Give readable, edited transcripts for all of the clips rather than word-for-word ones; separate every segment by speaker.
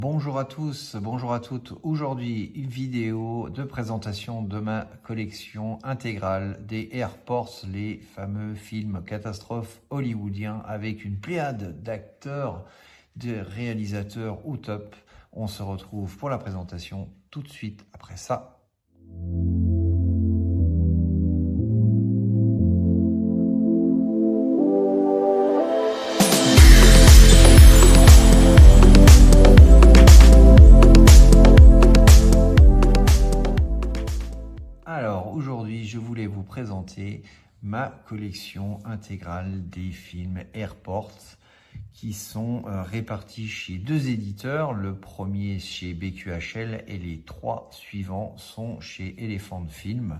Speaker 1: Bonjour à tous, bonjour à toutes. Aujourd'hui, une vidéo de présentation de ma collection intégrale des Airports, les fameux films catastrophes hollywoodiens avec une pléiade d'acteurs, de réalisateurs au top. On se retrouve pour la présentation tout de suite après ça. Alors aujourd'hui, je voulais vous présenter ma collection intégrale des films Airports qui sont répartis chez deux éditeurs. Le premier chez BQHL et les trois suivants sont chez Elephant Film,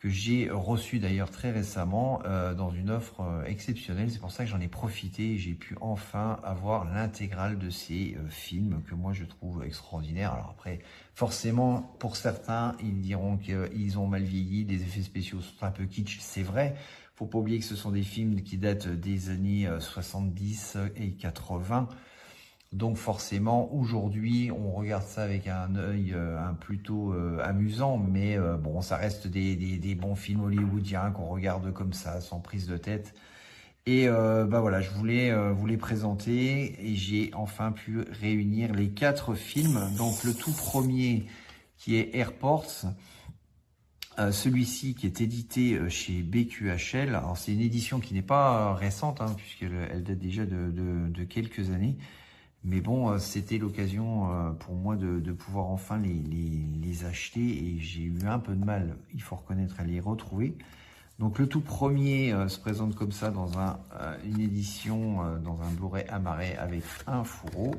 Speaker 1: que j'ai reçu d'ailleurs très récemment dans une offre exceptionnelle. C'est pour ça que j'en ai profité et j'ai pu enfin avoir l'intégrale de ces films que moi je trouve extraordinaires. Alors après, forcément, pour certains, ils diront qu'ils ont mal vieilli, des effets spéciaux sont un peu kitsch, c'est vrai. Faut pas oublier que ce sont des films qui datent des années 70 et 80. Donc forcément, aujourd'hui, on regarde ça avec un œil plutôt amusant, mais bon, ça reste des bons films hollywoodiens qu'on regarde comme ça, sans prise de tête. Et bah voilà, je voulais vous les présenter et j'ai enfin pu réunir les 4 films. Donc le tout premier qui est Airports, celui-ci qui est édité chez BQHL. Alors c'est une édition qui n'est pas récente, hein, puisqu'elle date déjà de quelques années. Mais bon, c'était l'occasion pour moi de pouvoir enfin les acheter et j'ai eu un peu de mal, il faut reconnaître, à les retrouver. Donc le tout premier se présente comme ça dans une édition, dans un Blu-ray amarré avec un fourreau.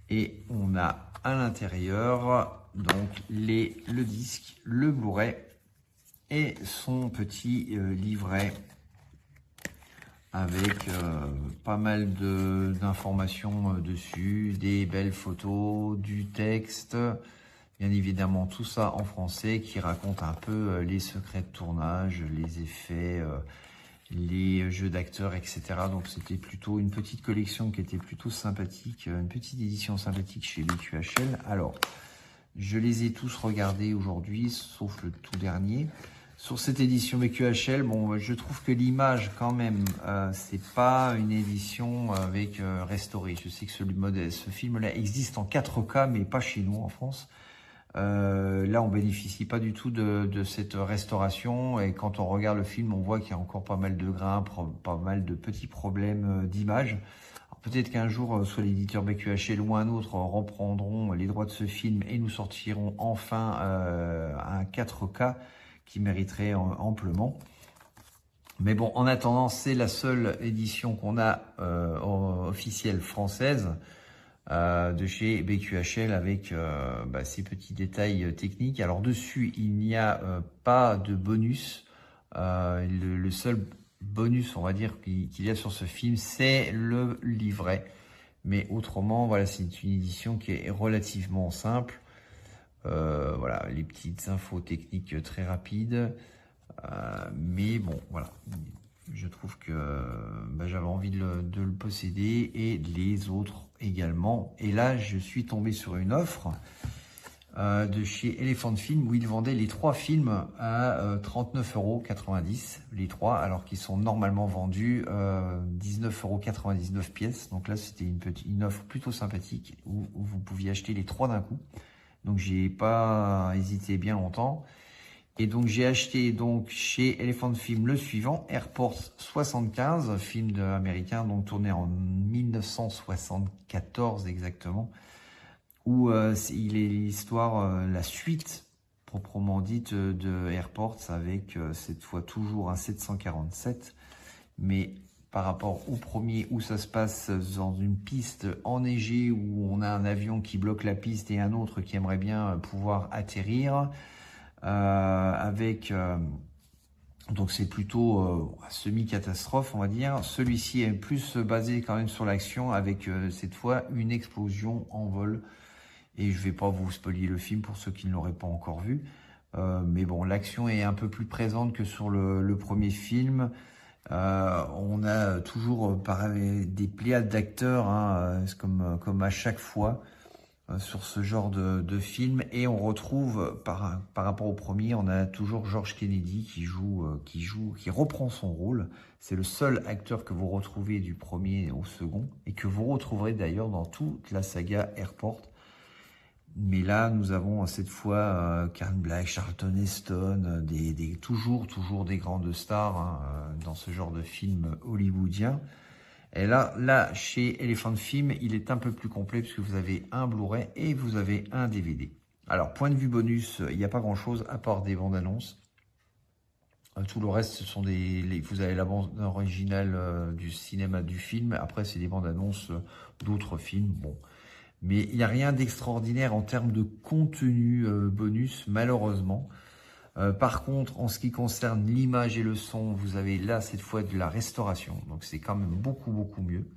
Speaker 1: Et on a à l'intérieur donc le disque, le Blu-ray et son petit livret avec pas mal d'informations dessus, des belles photos, du texte, bien évidemment tout ça en français qui raconte un peu les secrets de tournage, les effets, les jeux d'acteurs, etc. Donc c'était plutôt une petite collection qui était plutôt sympathique, une petite édition sympathique chez BQHL. Alors, je les ai tous regardés aujourd'hui, sauf le tout dernier. Sur cette édition BQHL, bon, je trouve que l'image, quand même, c'est pas une édition avec restaurée. Je sais que ce film-là existe en 4K, mais pas chez nous en France. Là, on bénéficie pas du tout de cette restauration. Et quand on regarde le film, on voit qu'il y a encore pas mal de grains, pas mal de petits problèmes d'image. Peut-être qu'un jour, soit l'éditeur BQHL ou un autre reprendront les droits de ce film et nous sortiront enfin un 4K qui mériterait amplement. Mais bon, en attendant, c'est la seule édition qu'on a officielle française de chez BQHL avec ces petits détails techniques. Alors dessus, il n'y a pas de bonus. Le seul bonus, on va dire, qu'il y a sur ce film, c'est le livret. Mais autrement, voilà, c'est une édition qui est relativement simple. Voilà, les petites infos techniques très rapides. Mais bon, voilà. Je trouve que j'avais envie de le posséder et les autres également. Et là, je suis tombé sur une offre de chez Elephant Film où ils vendaient les 3 films à 39,90 €, les 3, alors qu'ils sont normalement vendus 19,99 € pièce. Donc là, c'était une offre plutôt sympathique où vous pouviez acheter les 3 d'un coup. Donc j'ai pas hésité bien longtemps. Et donc j'ai acheté donc chez Elephant Film le suivant, Airports 75, film américain donc tourné en 1974 exactement, où il est l'histoire, la suite proprement dite de Airports avec cette fois toujours un 747, mais par rapport au premier où ça se passe dans une piste enneigée où on a un avion qui bloque la piste et un autre qui aimerait bien pouvoir atterrir. Donc c'est plutôt semi-catastrophe, on va dire. Celui-ci est plus basé quand même sur l'action avec cette fois une explosion en vol. Et je vais pas vous spoiler le film pour ceux qui ne l'auraient pas encore vu. Mais bon, l'action est un peu plus présente que sur le premier film. On a toujours des pléiades d'acteurs, hein, comme à chaque fois. sur ce genre de film. Et on retrouve, par rapport au premier, on a toujours George Kennedy qui reprend son rôle. C'est le seul acteur que vous retrouvez du premier au second, et que vous retrouverez d'ailleurs dans toute la saga Airport. Mais là, nous avons cette fois Karen Black, Charlton Heston, toujours des grandes stars hein, dans ce genre de film hollywoodien. Et là, chez Elephant Film, il est un peu plus complet puisque vous avez un Blu-ray et vous avez un DVD. Alors, point de vue bonus, il n'y a pas grand-chose à part des bandes annonces. Tout le reste, ce sont vous avez la bande originale du cinéma du film. Après, c'est des bandes annonces d'autres films. Bon. Mais il n'y a rien d'extraordinaire en termes de contenu bonus, malheureusement. Par contre, en ce qui concerne l'image et le son, vous avez là, cette fois, de la restauration. Donc, c'est quand même beaucoup mieux.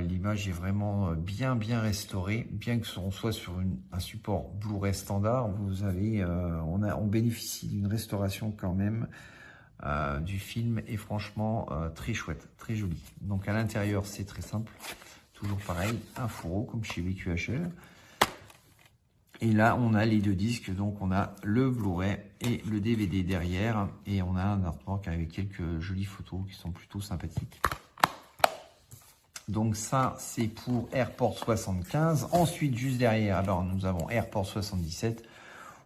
Speaker 1: L'image est vraiment bien restaurée. Bien que on soit sur un support Blu-ray standard, on bénéficie d'une restauration quand même du film. Et franchement, très chouette, très joli. Donc, à l'intérieur, c'est très simple. Toujours pareil, un fourreau comme chez VQHL. Et là, on a les deux disques, donc on a le Blu-ray et le DVD derrière. Et on a un artwork avec quelques jolies photos qui sont plutôt sympathiques. Donc ça, c'est pour Airport 75. Ensuite, juste derrière, alors, nous avons Airport 77,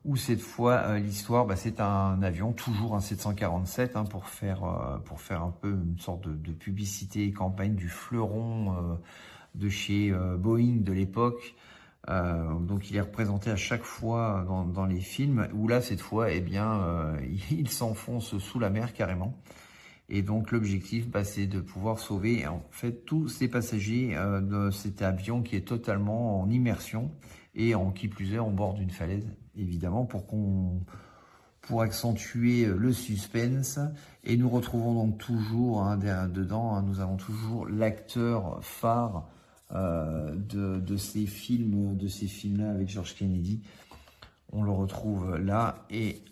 Speaker 1: où cette fois, l'histoire, c'est un avion, toujours un 747, hein, pour faire un peu une sorte de publicité et campagne du fleuron de chez Boeing de l'époque. Donc il est représenté à chaque fois dans les films, où là cette fois il s'enfonce sous la mer carrément, et donc l'objectif c'est de pouvoir sauver en fait tous ces passagers de cet avion qui est totalement en immersion, et qui plus est en bord d'une falaise, évidemment, pour accentuer le suspense. Et nous retrouvons donc toujours dedans, nous avons toujours l'acteur phare de ces films-là avec George Kennedy. On le retrouve là, et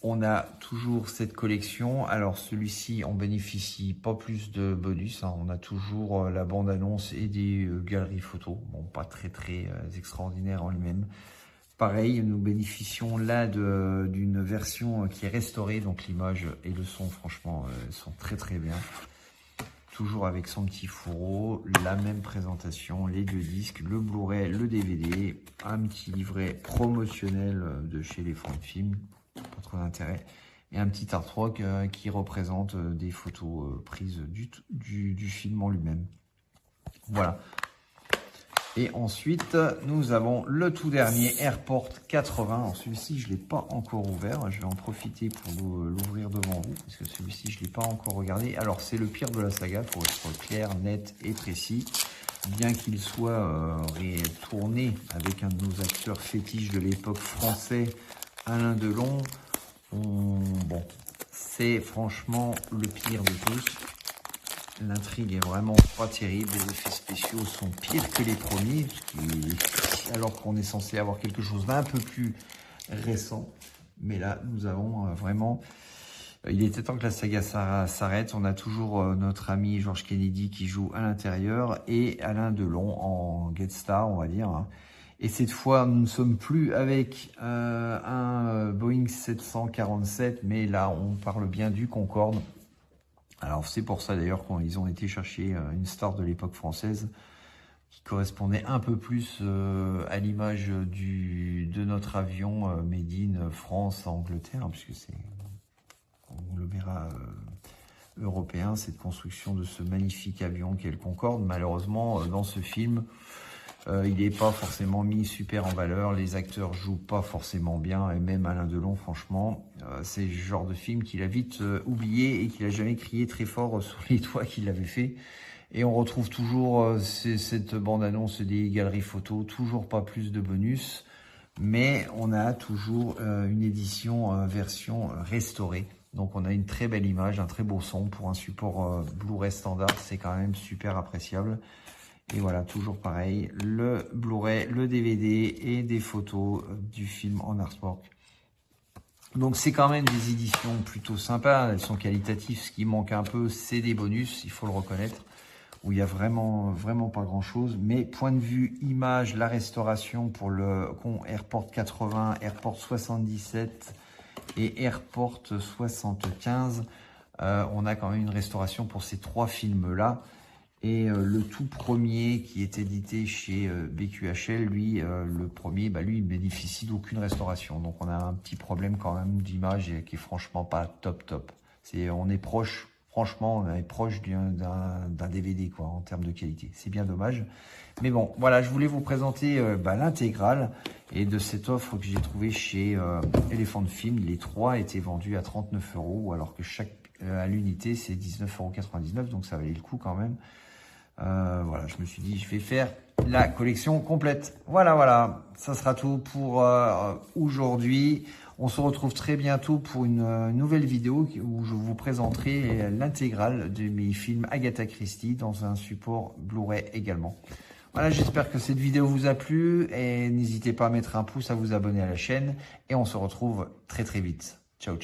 Speaker 1: on a toujours cette collection. Alors celui-ci, on bénéficie pas plus de bonus, hein. On a toujours la bande-annonce et des galeries photos. Bon, pas très extraordinaire en lui-même. Pareil, nous bénéficions là d'une version qui est restaurée, donc l'image et le son, franchement, sont très bien. Toujours avec son petit fourreau, la même présentation, les deux disques, le Blu-ray, le DVD, un petit livret promotionnel de chez les Film, pas trop d'intérêt, et un petit artwork qui représente des photos prises du film en lui-même. Voilà. Et ensuite, nous avons le tout dernier, Airport 80. Alors celui-ci, je ne l'ai pas encore ouvert. Je vais en profiter pour l'ouvrir devant vous, parce que celui-ci, je ne l'ai pas encore regardé. Alors, c'est le pire de la saga, pour être clair, net et précis. Bien qu'il soit tourné avec un de nos acteurs fétiches de l'époque français, Alain Delon, c'est franchement le pire de tous. L'intrigue est vraiment pas terrible, les effets spéciaux sont pires que les premiers, alors qu'on est censé avoir quelque chose d'un peu plus récent. Mais là, nous avons vraiment... Il était temps que la saga s'arrête. On a toujours notre ami George Kennedy qui joue à l'intérieur, et Alain Delon en guest star, on va dire. Hein. Et cette fois, nous ne sommes plus avec un Boeing 747, mais là, on parle bien du Concorde. Alors c'est pour ça d'ailleurs qu'ils ont été chercher une star de l'époque française qui correspondait un peu plus à l'image de notre avion Made in France-Angleterre, puisque c'est, on le verra, européen, cette construction de ce magnifique avion qu'est le Concorde. Malheureusement, dans ce film, il n'est pas forcément mis super en valeur, les acteurs jouent pas forcément bien, et même Alain Delon, franchement, c'est le genre de film qu'il a vite oublié et qu'il a jamais crié très fort sur les toits qu'il avait fait. Et on retrouve toujours cette bande-annonce des galeries photos, toujours pas plus de bonus, mais on a toujours une édition version restaurée. Donc on a une très belle image, un très beau son pour un support Blu-ray standard, c'est quand même super appréciable. Et voilà, toujours pareil, le Blu-ray, le DVD et des photos du film en artwork. Donc c'est quand même des éditions plutôt sympas, elles sont qualitatives. Ce qui manque un peu, c'est des bonus, il faut le reconnaître. où il y a vraiment pas grand chose. Mais point de vue image, la restauration pour le Airport 80, Airport 77 et Airport 75, on a quand même une restauration pour ces 3 films-là. Et le tout premier qui est édité chez BQHL, lui, le premier, lui, il bénéficie d'aucune restauration. Donc on a un petit problème quand même d'image qui est franchement pas top. On est proche, franchement, on est proche d'un DVD quoi, en termes de qualité. C'est bien dommage. Mais bon, voilà, je voulais vous présenter l'intégrale et de cette offre que j'ai trouvée chez Elephant Film. Les 3 étaient vendus à 39 €, alors que à l'unité, c'est 19,99 €, donc ça valait le coup quand même. Voilà, je me suis dit, je vais faire la collection complète. Voilà, ça sera tout pour aujourd'hui. On se retrouve très bientôt pour une nouvelle vidéo où je vous présenterai l'intégrale de mes films Agatha Christie dans un support Blu-ray également. Voilà, j'espère que cette vidéo vous a plu et n'hésitez pas à mettre un pouce, à vous abonner à la chaîne et on se retrouve très vite. Ciao.